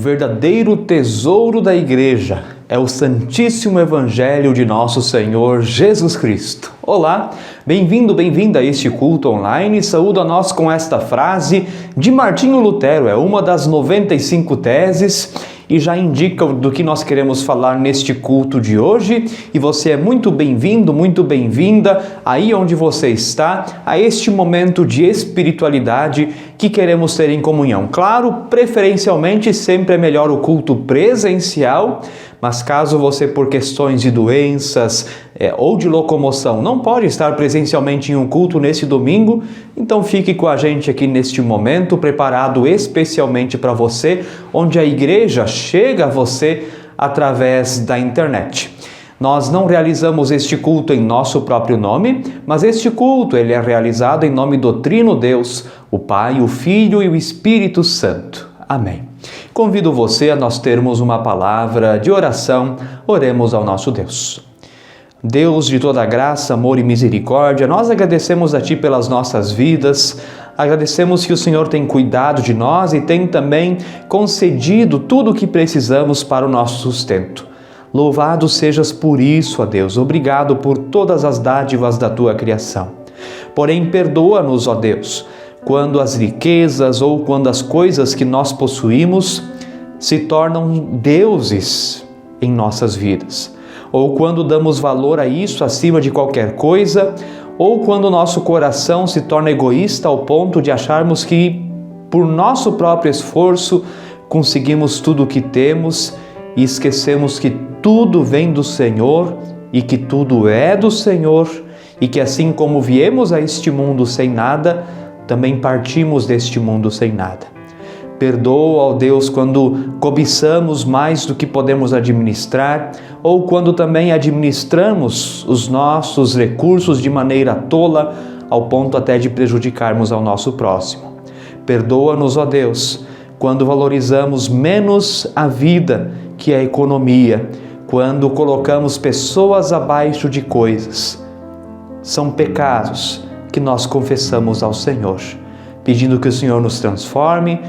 verdadeiro tesouro da Igreja é o Santíssimo Evangelho de Nosso Senhor Jesus Cristo. Olá, bem-vindo, bem-vinda a este culto online. Saúdo a nós com esta frase de Martinho Lutero, é uma das 95 teses e já indica do que nós queremos falar neste culto de hoje. E você é muito bem-vindo, muito bem-vinda aí onde você está, a este momento de espiritualidade que queremos ter em comunhão. Claro, preferencialmente sempre é melhor o culto presencial, mas caso você, por questões de doenças ou de locomoção, não pode estar presencialmente em um culto nesse domingo, então fique com a gente aqui neste momento, preparado especialmente para você, onde a igreja chega a você através da internet. Nós não realizamos este culto em nosso próprio nome, mas este culto ele é realizado em nome do Trino Deus, o Pai, o Filho e o Espírito Santo. Amém. Convido você a nós termos uma palavra de oração. Oremos ao nosso Deus. Deus de toda graça, amor e misericórdia, nós agradecemos a Ti pelas nossas vidas, agradecemos que o Senhor tem cuidado de nós e tem também concedido tudo o que precisamos para o nosso sustento. Louvado sejas por isso, ó Deus, obrigado por todas as dádivas da Tua criação. Porém, perdoa-nos, ó Deus, quando as riquezas ou quando as coisas que nós possuímos se tornam deuses em nossas vidas, ou quando damos valor a isso acima de qualquer coisa, ou quando o nosso coração se torna egoísta ao ponto de acharmos que, por nosso próprio esforço, conseguimos tudo o que temos e esquecemos que tudo vem do Senhor e que tudo é do Senhor e que assim como viemos a este mundo sem nada, também partimos deste mundo sem nada. Perdoa, ó Deus, quando cobiçamos mais do que podemos administrar ou quando também administramos os nossos recursos de maneira tola, ao ponto até de prejudicarmos ao nosso próximo. Perdoa-nos, ó Deus, quando valorizamos menos a vida que a economia, quando colocamos pessoas abaixo de coisas. São pecados que nós confessamos ao Senhor, pedindo que o Senhor nos transforme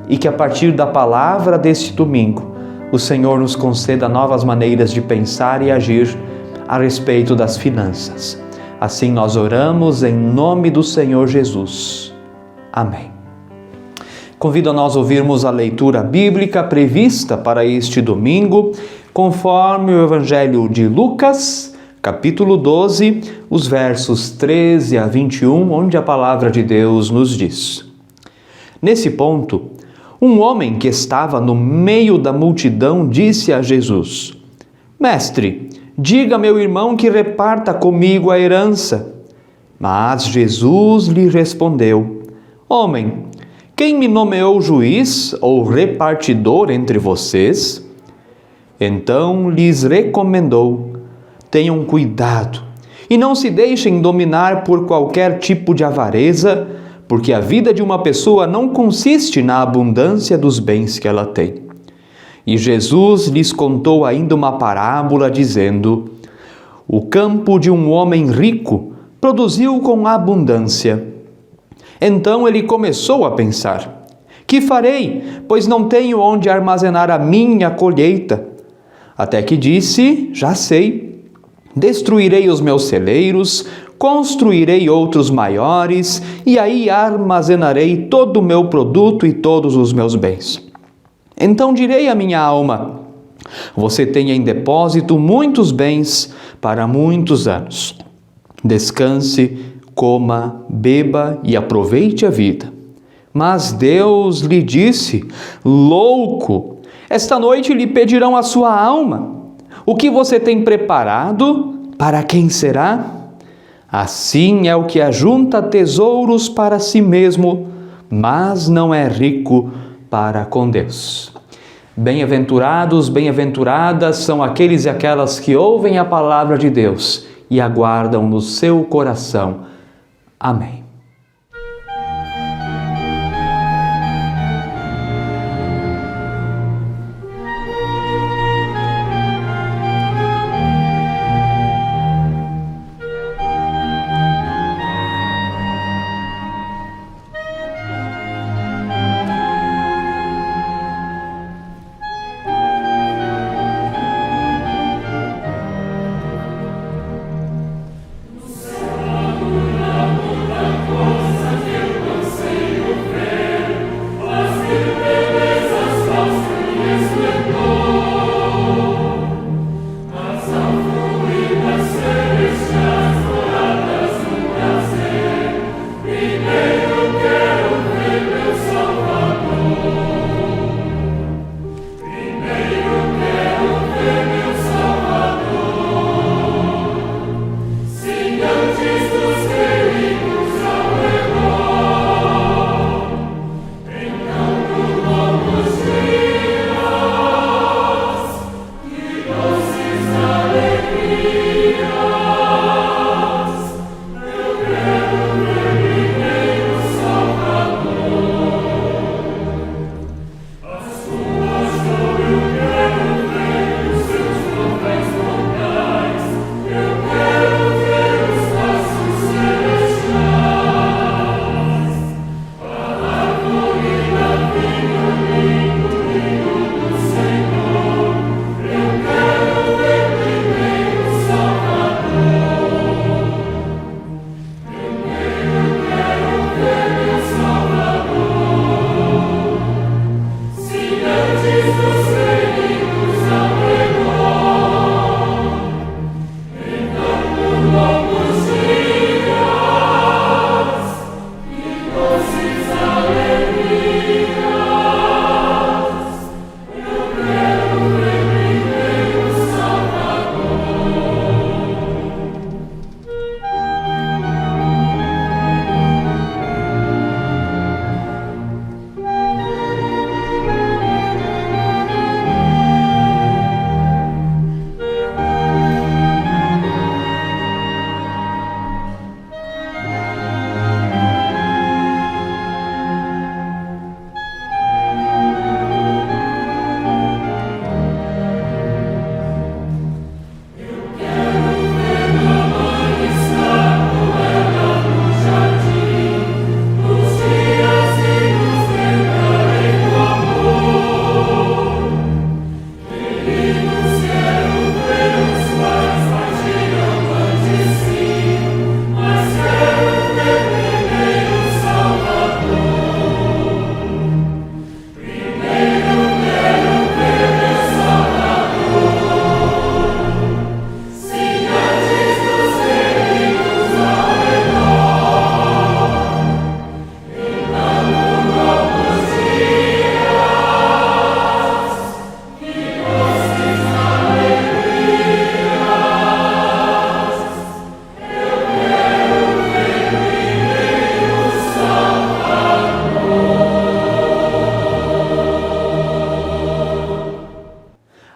e que a partir da palavra deste domingo, o Senhor nos conceda novas maneiras de pensar e agir a respeito das finanças. Assim nós oramos em nome do Senhor Jesus. Amém. Convido a nós ouvirmos a leitura bíblica prevista para este domingo, conforme o Evangelho de Lucas, capítulo 12, os versos 13 a 21, onde a palavra de Deus nos diz: Nesse ponto, um homem que estava no meio da multidão disse a Jesus: Mestre, diga a meu irmão que reparta comigo a herança. Mas Jesus lhe respondeu: Homem, quem me nomeou juiz ou repartidor entre vocês? Então lhes recomendou: Tenham cuidado e não se deixem dominar por qualquer tipo de avareza, porque a vida de uma pessoa não consiste na abundância dos bens que ela tem. E Jesus lhes contou ainda uma parábola, dizendo: O campo de um homem rico produziu com abundância. Então ele começou a pensar: Que farei, pois não tenho onde armazenar a minha colheita? Até que disse: Já sei. Destruirei os meus celeiros, construirei outros maiores, e aí armazenarei todo o meu produto e todos os meus bens. Então direi à minha alma: Você tem em depósito muitos bens para muitos anos. Descanse, coma, beba e aproveite a vida. Mas Deus lhe disse: Louco, esta noite lhe pedirão a sua alma. O que você tem preparado, para quem será? Assim é o que ajunta tesouros para si mesmo, mas não é rico para com Deus. Bem-aventurados, bem-aventuradas são aqueles e aquelas que ouvem a palavra de Deus e aguardam no seu coração. Amém.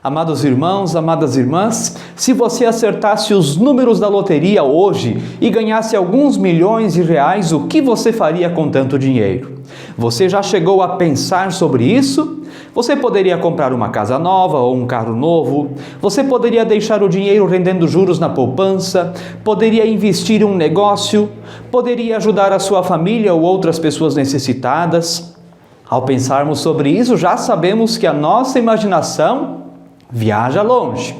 Amados irmãos, amadas irmãs, se você acertasse os números da loteria hoje e ganhasse alguns milhões de reais, o que você faria com tanto dinheiro? Você já chegou a pensar sobre isso? Você poderia comprar uma casa nova ou um carro novo, você poderia deixar o dinheiro rendendo juros na poupança, poderia investir em um negócio, poderia ajudar a sua família ou outras pessoas necessitadas. Ao pensarmos sobre isso, já sabemos que a nossa imaginação viaja longe.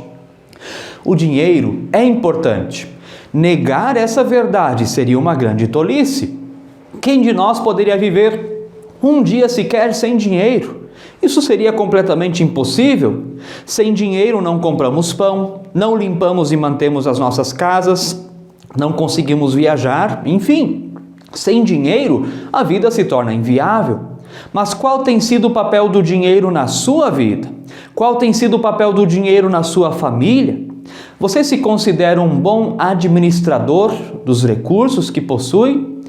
O dinheiro é importante. Negar essa verdade seria uma grande tolice. Quem de nós poderia viver um dia sequer sem dinheiro? Isso seria completamente impossível. Sem dinheiro não compramos pão, não limpamos e mantemos as nossas casas, não conseguimos viajar, enfim. Sem dinheiro, a vida se torna inviável. Mas qual tem sido o papel do dinheiro na sua vida? Qual tem sido o papel do dinheiro na sua família? Você se considera um bom administrador dos recursos que possui?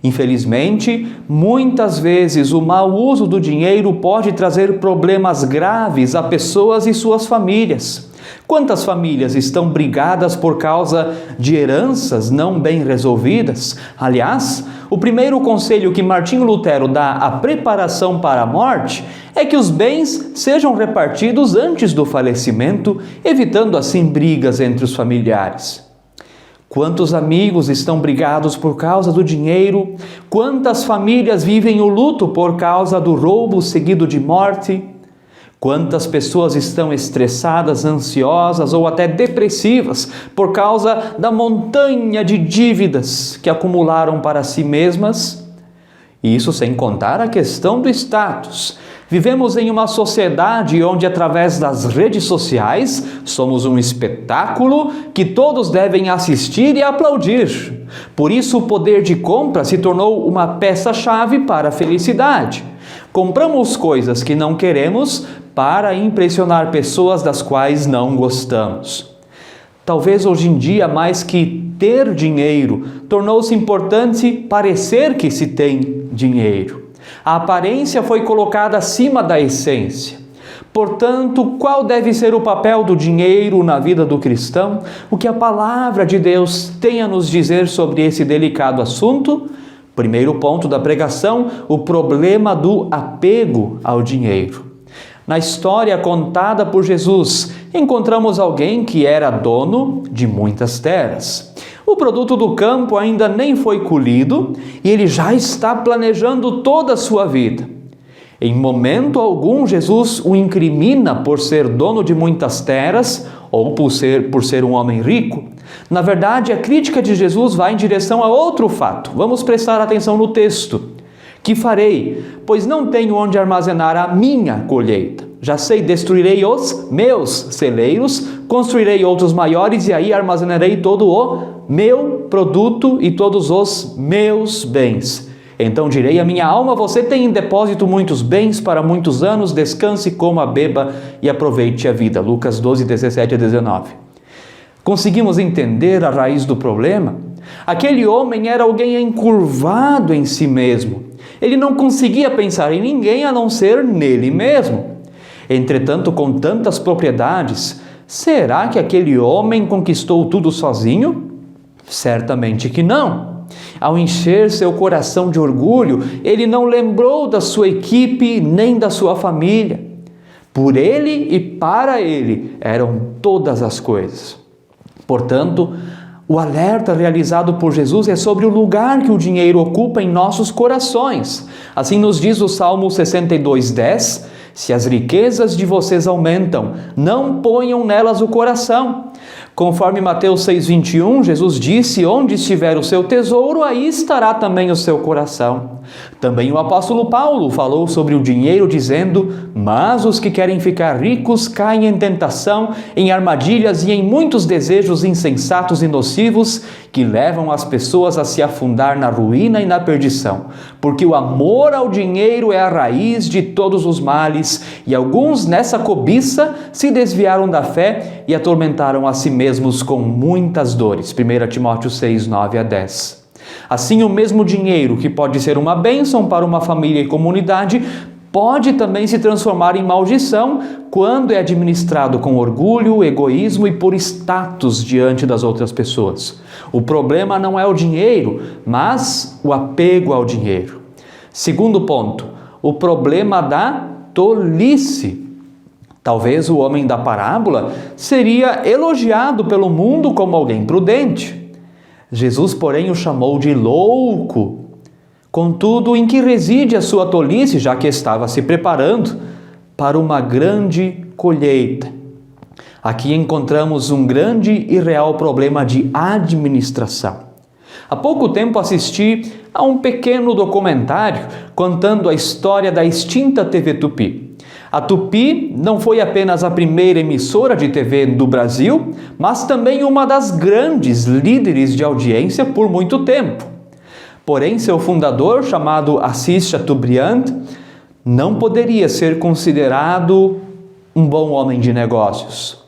Infelizmente, muitas vezes o mau uso do dinheiro pode trazer problemas graves a pessoas e suas famílias. Quantas famílias estão brigadas por causa de heranças não bem resolvidas? Aliás, o primeiro conselho que Martinho Lutero dá à preparação para a morte é que os bens sejam repartidos antes do falecimento, evitando assim brigas entre os familiares. Quantos amigos estão brigados por causa do dinheiro? Quantas famílias vivem o luto por causa do roubo seguido de morte? Quantas pessoas estão estressadas, ansiosas ou até depressivas por causa da montanha de dívidas que acumularam para si mesmas? Isso sem contar a questão do status. Vivemos em uma sociedade onde, através das redes sociais, somos um espetáculo que todos devem assistir e aplaudir. Por isso, o poder de compra se tornou uma peça-chave para a felicidade. Compramos coisas que não queremos para impressionar pessoas das quais não gostamos. Talvez hoje em dia, mais que ter dinheiro, tornou-se importante parecer que se tem dinheiro. A aparência foi colocada acima da essência. Portanto, qual deve ser o papel do dinheiro na vida do cristão? O que a palavra de Deus tem a nos dizer sobre esse delicado assunto? Primeiro ponto da pregação, o problema do apego ao dinheiro. Na história contada por Jesus, encontramos alguém que era dono de muitas terras. O produto do campo ainda nem foi colhido e ele já está planejando toda a sua vida. Em momento algum, Jesus o incrimina por ser dono de muitas terras ou por ser um homem rico. Na verdade, a crítica de Jesus vai em direção a outro fato. Vamos prestar atenção no texto. Que farei, pois não tenho onde armazenar a minha colheita. Já sei, destruirei os meus celeiros, construirei outros maiores e aí armazenarei todo o meu produto e todos os meus bens. Então direi à minha alma, você tem em depósito muitos bens para muitos anos, descanse, coma, beba e aproveite a vida. Lucas 12, 17 a 19. Conseguimos entender a raiz do problema? Aquele homem era alguém encurvado em si mesmo. Ele não conseguia pensar em ninguém a não ser nele mesmo. Entretanto, com tantas propriedades, será que aquele homem conquistou tudo sozinho? Certamente que não. Ao encher seu coração de orgulho, ele não lembrou da sua equipe nem da sua família. Por ele e para ele eram todas as coisas. Portanto, o alerta realizado por Jesus é sobre o lugar que o dinheiro ocupa em nossos corações. Assim nos diz o Salmo 62:10, se as riquezas de vocês aumentam, não ponham nelas o coração. Conforme Mateus 6,21, Jesus disse, onde estiver o seu tesouro, aí estará também o seu coração. Também o apóstolo Paulo falou sobre o dinheiro dizendo, mas os que querem ficar ricos caem em tentação, em armadilhas e em muitos desejos insensatos e nocivos que levam as pessoas a se afundar na ruína e na perdição. Porque o amor ao dinheiro é a raiz de todos os males e alguns nessa cobiça se desviaram da fé e atormentaram a si mesmos com muitas dores. 1 Timóteo 6, 9 a 10. Assim, o mesmo dinheiro que pode ser uma bênção para uma família e comunidade, pode também se transformar em maldição quando é administrado com orgulho, egoísmo e por status diante das outras pessoas. O problema não é o dinheiro, mas o apego ao dinheiro. Segundo ponto, o problema da tolice. Talvez o homem da parábola seria elogiado pelo mundo como alguém prudente. Jesus, porém, o chamou de louco. Contudo, em que reside a sua tolice, já que estava se preparando para uma grande colheita? Aqui encontramos um grande e real problema de administração. Há pouco tempo assisti a um pequeno documentário contando a história da extinta TV Tupi. A Tupi não foi apenas a primeira emissora de TV do Brasil, mas também uma das grandes líderes de audiência por muito tempo. Porém, seu fundador, chamado Assis Chateaubriand, não poderia ser considerado um bom homem de negócios.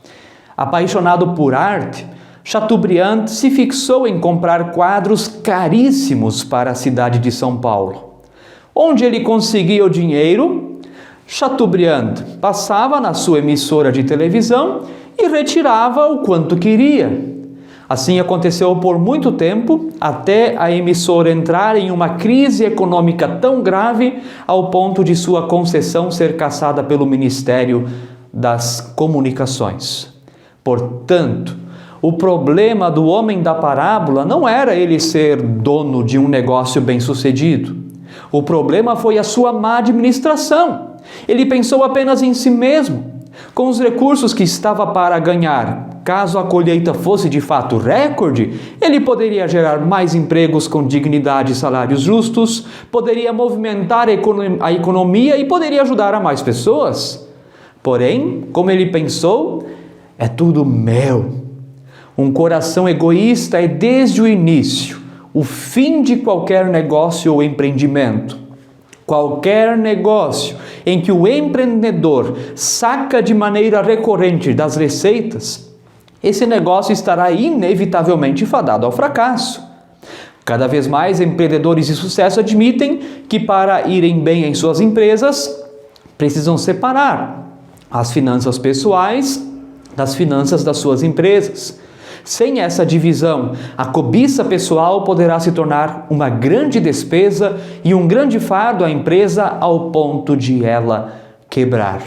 Apaixonado por arte, Chateaubriand se fixou em comprar quadros caríssimos para a cidade de São Paulo. Onde ele conseguia o dinheiro, Chateaubriand passava na sua emissora de televisão e retirava o quanto queria. Assim aconteceu por muito tempo, até a emissora entrar em uma crise econômica tão grave ao ponto de sua concessão ser cassada pelo Ministério das Comunicações. Portanto, o problema do homem da parábola não era ele ser dono de um negócio bem-sucedido. O problema foi a sua má administração. Ele pensou apenas em si mesmo. Com os recursos que estava para ganhar, caso a colheita fosse de fato recorde, ele poderia gerar mais empregos com dignidade e salários justos, poderia movimentar a economia e poderia ajudar a mais pessoas. Porém, como ele pensou, é tudo meu. Um coração egoísta é desde o início o fim de qualquer negócio ou empreendimento. Qualquer negócio em que o empreendedor saca de maneira recorrente das receitas, esse negócio estará inevitavelmente fadado ao fracasso. Cada vez mais empreendedores de sucesso admitem que para irem bem em suas empresas, precisam separar as finanças pessoais das finanças das suas empresas. Sem essa divisão, a cobiça pessoal poderá se tornar uma grande despesa e um grande fardo à empresa ao ponto de ela quebrar.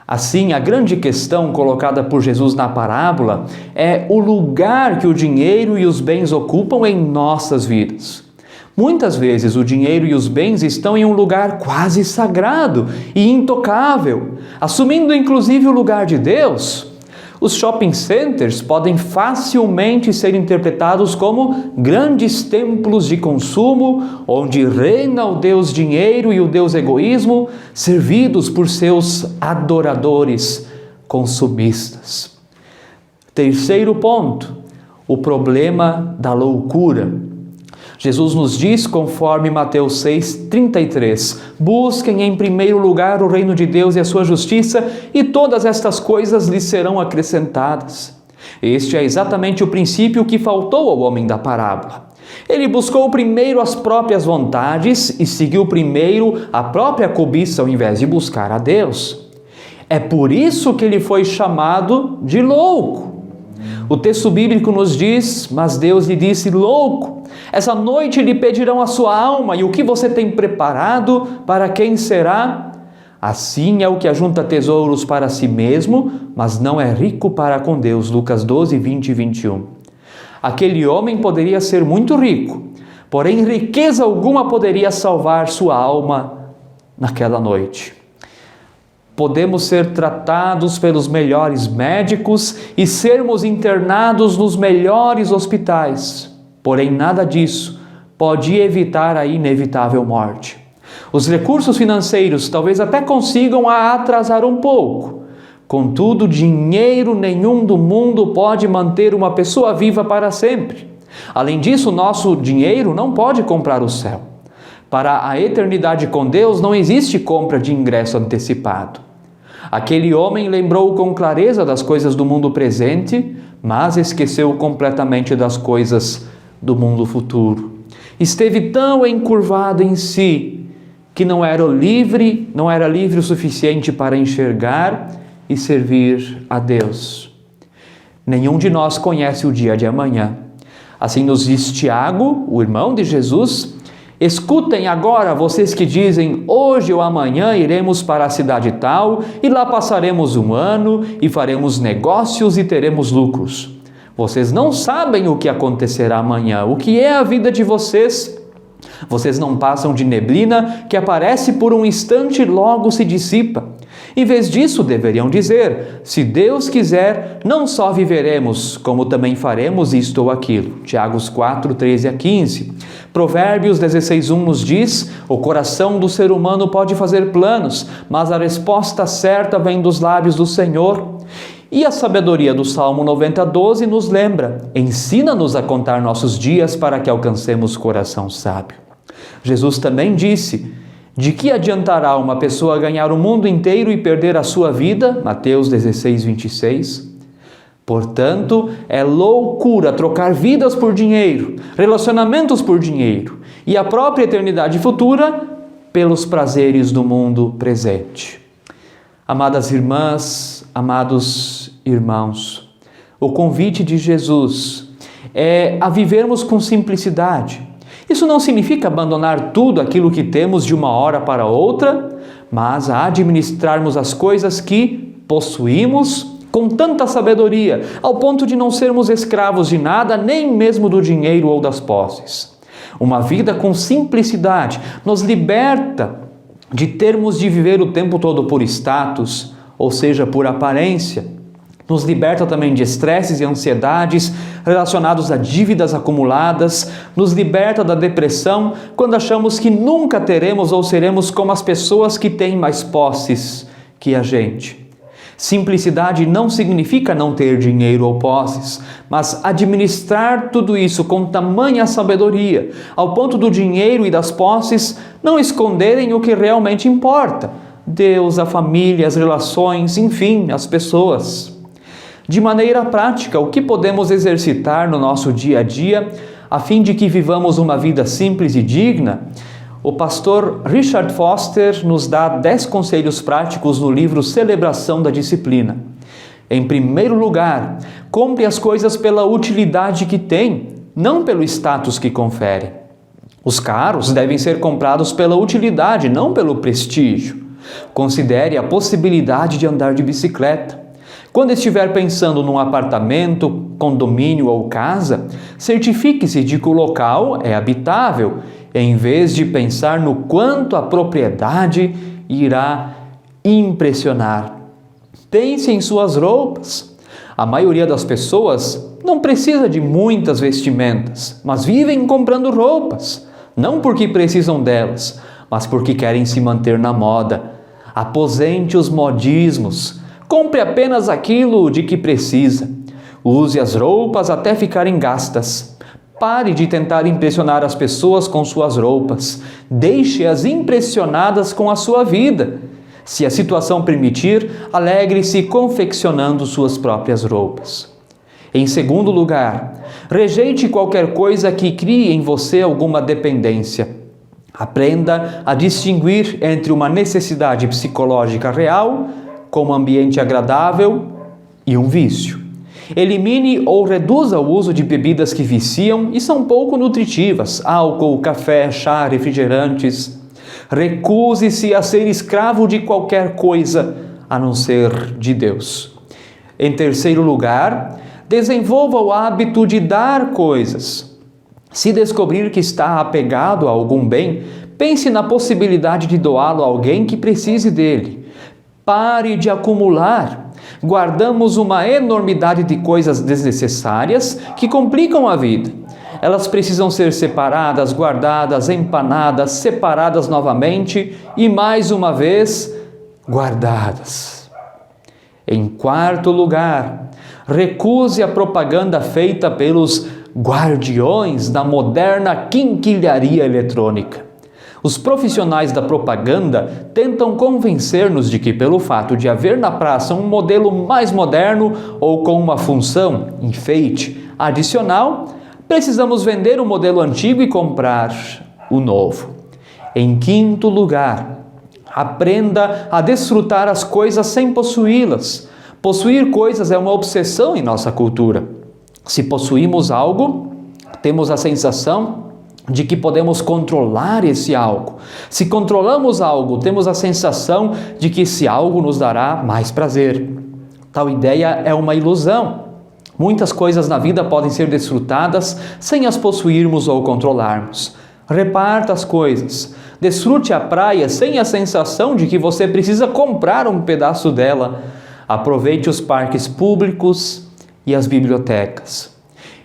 Assim, a grande questão colocada por Jesus na parábola é o lugar que o dinheiro e os bens ocupam em nossas vidas. Muitas vezes o dinheiro e os bens estão em um lugar quase sagrado e intocável, assumindo inclusive o lugar de Deus. Os shopping centers podem facilmente ser interpretados como grandes templos de consumo, onde reina o Deus dinheiro e o Deus egoísmo, servidos por seus adoradores consumistas. Terceiro ponto, o problema da loucura. Jesus nos diz, conforme Mateus 6,33, busquem em primeiro lugar o reino de Deus e a sua justiça, e todas estas coisas lhes serão acrescentadas. Este é exatamente o princípio que faltou ao homem da parábola. Ele buscou primeiro as próprias vontades e seguiu primeiro a própria cobiça ao invés de buscar a Deus. É por isso que ele foi chamado de louco. O texto bíblico nos diz, mas Deus lhe disse, louco, essa noite lhe pedirão a sua alma, e o que você tem preparado, para quem será? Assim é o que ajunta tesouros para si mesmo, mas não é rico para com Deus. Lucas 12, 20 e 21. Aquele homem poderia ser muito rico, porém riqueza alguma poderia salvar sua alma naquela noite. Podemos ser tratados pelos melhores médicos e sermos internados nos melhores hospitais. Porém, nada disso pode evitar a inevitável morte. Os recursos financeiros talvez até consigam a atrasar um pouco. Contudo, dinheiro nenhum do mundo pode manter uma pessoa viva para sempre. Além disso, nosso dinheiro não pode comprar o céu. Para a eternidade com Deus não existe compra de ingresso antecipado. Aquele homem lembrou com clareza das coisas do mundo presente, mas esqueceu completamente das coisas do mundo futuro. Esteve tão encurvado em si que não era livre o suficiente para enxergar e servir a Deus. Nenhum de nós conhece o dia de amanhã. Assim nos diz Tiago, o irmão de Jesus: escutem agora vocês que dizem, hoje ou amanhã iremos para a cidade tal, e lá passaremos um ano, e faremos negócios e teremos lucros. Vocês não sabem o que acontecerá amanhã, o que é a vida de vocês. Vocês não passam de neblina que aparece por um instante e logo se dissipa. Em vez disso, deveriam dizer, se Deus quiser, não só viveremos, como também faremos isto ou aquilo. Tiago 4, 13 a 15. Provérbios 16, 1 nos diz, o coração do ser humano pode fazer planos, mas a resposta certa vem dos lábios do Senhor. E a sabedoria do Salmo 90, 12 nos lembra, ensina-nos a contar nossos dias para que alcancemos coração sábio. Jesus também disse, de que adiantará uma pessoa ganhar o mundo inteiro e perder a sua vida? Mateus 16, 26. Portanto, é loucura trocar vidas por dinheiro, relacionamentos por dinheiro e a própria eternidade futura pelos prazeres do mundo presente. Amadas irmãs, amados irmãos, o convite de Jesus é a vivermos com simplicidade. Isso não significa abandonar tudo aquilo que temos de uma hora para outra, mas a administrarmos as coisas que possuímos com tanta sabedoria, ao ponto de não sermos escravos de nada, nem mesmo do dinheiro ou das posses. Uma vida com simplicidade nos liberta de termos de viver o tempo todo por status, ou seja, por aparência. Nos liberta também de estresses e ansiedades relacionados a dívidas acumuladas, nos liberta da depressão quando achamos que nunca teremos ou seremos como as pessoas que têm mais posses que a gente. Simplicidade não significa não ter dinheiro ou posses, mas administrar tudo isso com tamanha sabedoria, ao ponto do dinheiro e das posses não esconderem o que realmente importa: Deus, a família, as relações, enfim, as pessoas. De maneira prática, o que podemos exercitar no nosso dia a dia, a fim de que vivamos uma vida simples e digna? O pastor Richard Foster nos dá 10 conselhos práticos no livro Celebração da Disciplina. Em primeiro lugar, compre as coisas pela utilidade que têm, não pelo status que confere. Os carros devem ser comprados pela utilidade, não pelo prestígio. Considere a possibilidade de andar de bicicleta. Quando estiver pensando num apartamento, condomínio ou casa, certifique-se de que o local é habitável, em vez de pensar no quanto a propriedade irá impressionar. Pense em suas roupas. A maioria das pessoas não precisa de muitas vestimentas, mas vivem comprando roupas, não porque precisam delas, mas porque querem se manter na moda. Aposente os modismos. Compre apenas aquilo de que precisa. Use as roupas até ficarem gastas. Pare de tentar impressionar as pessoas com suas roupas. Deixe-as impressionadas com a sua vida. Se a situação permitir, alegre-se confeccionando suas próprias roupas. Em segundo lugar, rejeite qualquer coisa que crie em você alguma dependência. Aprenda a distinguir entre uma necessidade psicológica real, com um ambiente agradável, e um vício. Elimine ou reduza o uso de bebidas que viciam e são pouco nutritivas, álcool, café, chá, refrigerantes. Recuse-se a ser escravo de qualquer coisa, a não ser de Deus. Em terceiro lugar, desenvolva o hábito de dar coisas. Se descobrir que está apegado a algum bem, pense na possibilidade de doá-lo a alguém que precise dele. Pare de acumular. Guardamos uma enormidade de coisas desnecessárias que complicam a vida. Elas precisam ser separadas, guardadas, empanadas, separadas novamente e, mais uma vez, guardadas. Em quarto lugar, recuse a propaganda feita pelos guardiões da moderna quinquilharia eletrônica. Os profissionais da propaganda tentam convencer-nos de que, pelo fato de haver na praça um modelo mais moderno ou com uma função, enfeite, adicional, precisamos vender o modelo antigo e comprar o novo. Em quinto lugar, aprenda a desfrutar as coisas sem possuí-las. Possuir coisas é uma obsessão em nossa cultura. Se possuímos algo, temos a sensação de que podemos controlar esse algo. Se controlamos algo, temos a sensação de que esse algo nos dará mais prazer. Tal ideia é uma ilusão. Muitas coisas na vida podem ser desfrutadas sem as possuirmos ou controlarmos. Reparta as coisas. Desfrute a praia sem a sensação de que você precisa comprar um pedaço dela. Aproveite os parques públicos e as bibliotecas.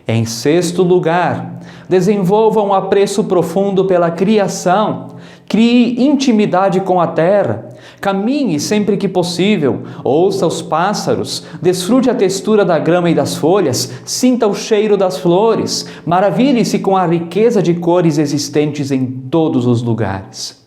Em sexto lugar, desenvolva um apreço profundo pela criação. Crie intimidade com a terra. Caminhe sempre que possível. Ouça os pássaros. Desfrute a textura da grama e das folhas. Sinta o cheiro das flores. Maravilhe-se com a riqueza de cores existentes em todos os lugares.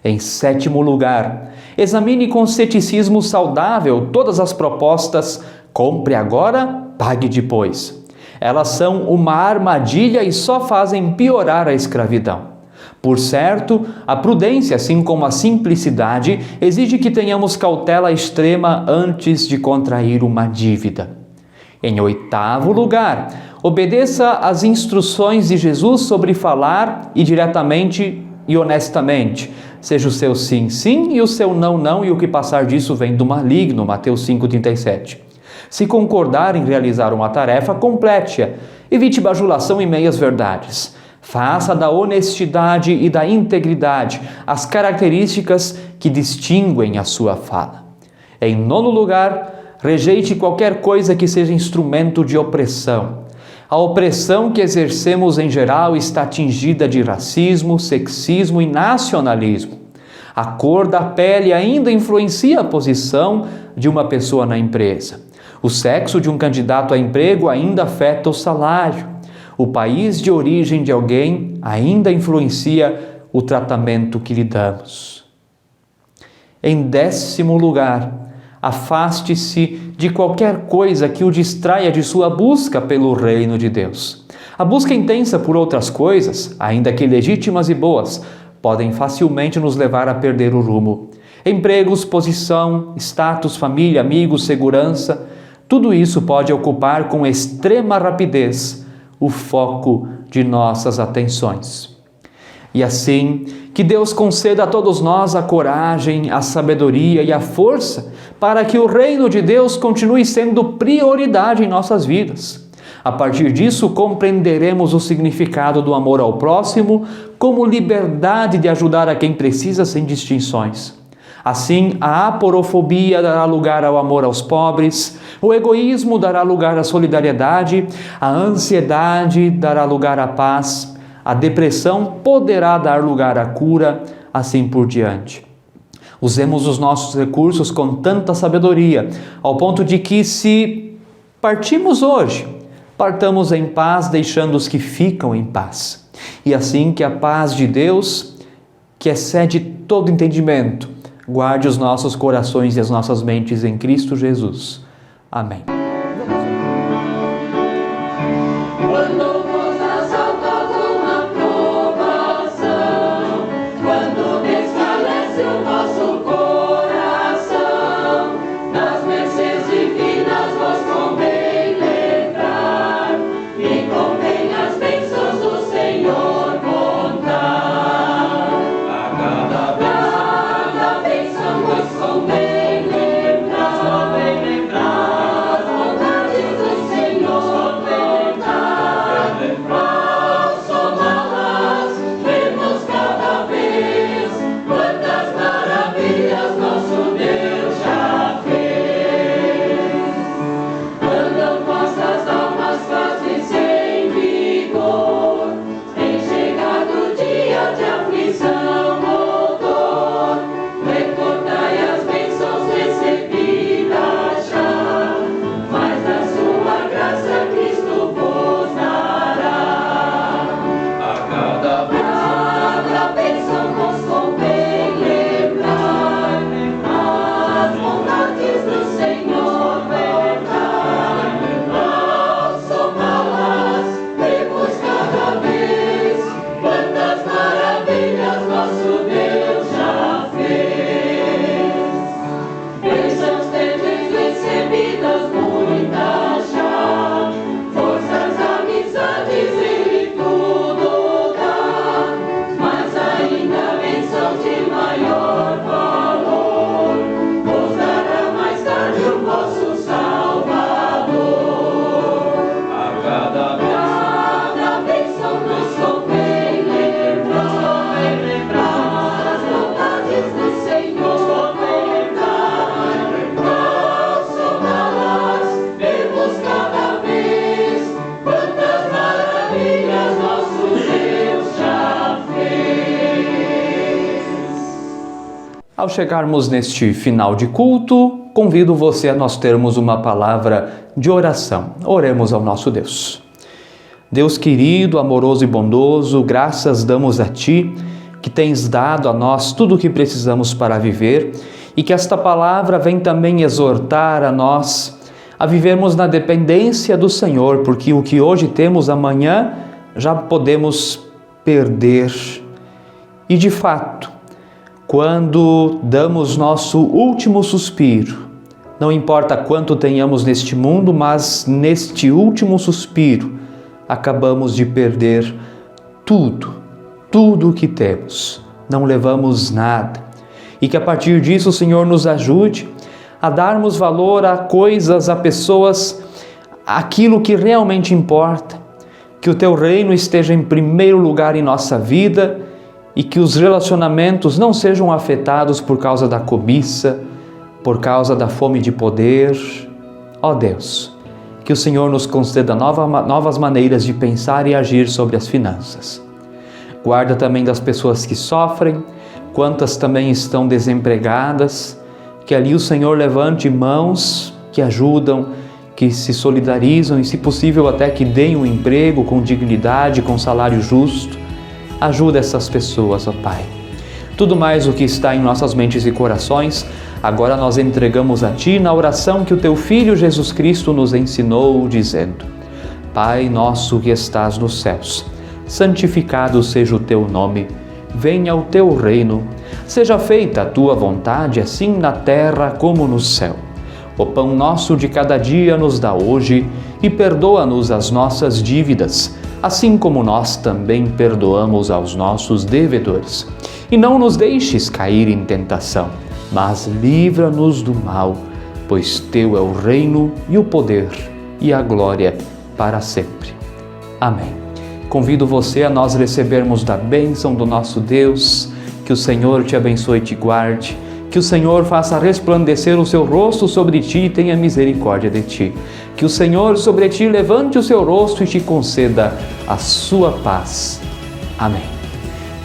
Em sétimo lugar, examine com ceticismo saudável todas as propostas "compre agora, pague depois". Elas são uma armadilha e só fazem piorar a escravidão. Por certo, a prudência, assim como a simplicidade, exige que tenhamos cautela extrema antes de contrair uma dívida. Em oitavo lugar, obedeça às instruções de Jesus sobre falar e diretamente e honestamente. Seja o seu sim, sim e o seu não, não, e o que passar disso vem do maligno, Mateus 5,37. Se concordar em realizar uma tarefa, complete-a. Evite bajulação e meias-verdades. Faça da honestidade e da integridade as características que distinguem a sua fala. Em nono lugar, rejeite qualquer coisa que seja instrumento de opressão. A opressão que exercemos em geral está tingida de racismo, sexismo e nacionalismo. A cor da pele ainda influencia a posição de uma pessoa na empresa. O sexo de um candidato a emprego ainda afeta o salário. O país de origem de alguém ainda influencia o tratamento que lhe damos. Em décimo lugar, afaste-se de qualquer coisa que o distraia de sua busca pelo reino de Deus. A busca intensa por outras coisas, ainda que legítimas e boas, podem facilmente nos levar a perder o rumo. Empregos, posição, status, família, amigos, segurança, tudo isso pode ocupar com extrema rapidez o foco de nossas atenções. E assim, que Deus conceda a todos nós a coragem, a sabedoria e a força para que o reino de Deus continue sendo prioridade em nossas vidas. A partir disso, compreenderemos o significado do amor ao próximo como liberdade de ajudar a quem precisa sem distinções. Assim, a aporofobia dará lugar ao amor aos pobres, o egoísmo dará lugar à solidariedade, a ansiedade dará lugar à paz, a depressão poderá dar lugar à cura, assim por diante. Usemos os nossos recursos com tanta sabedoria, ao ponto de que, se partimos hoje, partamos em paz, deixando os que ficam em paz. E assim que a paz de Deus, que excede todo entendimento, guarde os nossos corações e as nossas mentes em Cristo Jesus. Amém. Quando nos assalta uma provação, quando desfalece o nosso coração, nas mercês divinas vos convém lembrar, e convém as bênçãos do Senhor contar. A cada bênção vos convém lembrar, Ao chegarmos neste final de culto, convido você a nós termos uma palavra de oração. Oremos ao nosso Deus. Deus querido, amoroso e bondoso, graças damos a Ti, que tens dado a nós tudo o que precisamos para viver e que esta palavra vem também exortar a nós a vivermos na dependência do Senhor, porque o que hoje temos, amanhã já podemos perder. E de fato, quando damos nosso último suspiro, não importa quanto tenhamos neste mundo, mas neste último suspiro, acabamos de perder tudo o que temos. Não levamos nada. E que a partir disso o Senhor nos ajude a darmos valor a coisas, a pessoas, aquilo que realmente importa. Que o Teu reino esteja em primeiro lugar em nossa vida e que os relacionamentos não sejam afetados por causa da cobiça, por causa da fome de poder. Ó Deus, que o Senhor nos conceda novas maneiras de pensar e agir sobre as finanças. Guarda também das pessoas que sofrem, quantas também estão desempregadas, que ali o Senhor levante mãos que ajudam, que se solidarizam e, se possível, até que deem um emprego com dignidade, com salário justo. Ajuda essas pessoas, ó Pai. Tudo mais o que está em nossas mentes e corações, agora nós entregamos a Ti na oração que o Teu Filho Jesus Cristo nos ensinou, dizendo: Pai nosso que estás nos céus, santificado seja o Teu nome, venha o Teu reino, seja feita a Tua vontade, assim na terra como no céu. O pão nosso de cada dia nos dá hoje e perdoa-nos as nossas dívidas, assim como nós também perdoamos aos nossos devedores. E não nos deixes cair em tentação, mas livra-nos do mal, pois Teu é o reino e o poder e a glória para sempre. Amém. Convido você a nós recebermos da bênção do nosso Deus, que o Senhor te abençoe e te guarde, que o Senhor faça resplandecer o seu rosto sobre ti e tenha misericórdia de ti. Que o Senhor sobre ti levante o seu rosto e te conceda a sua paz. Amém.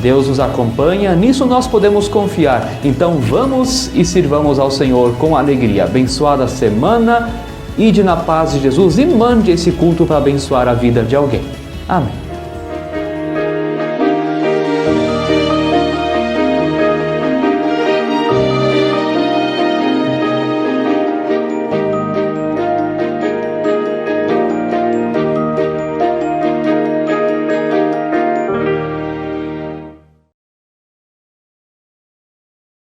Deus nos acompanha, nisso nós podemos confiar. Então vamos e sirvamos ao Senhor com alegria. Abençoada semana, ide na paz de Jesus e mande esse culto para abençoar a vida de alguém. Amém.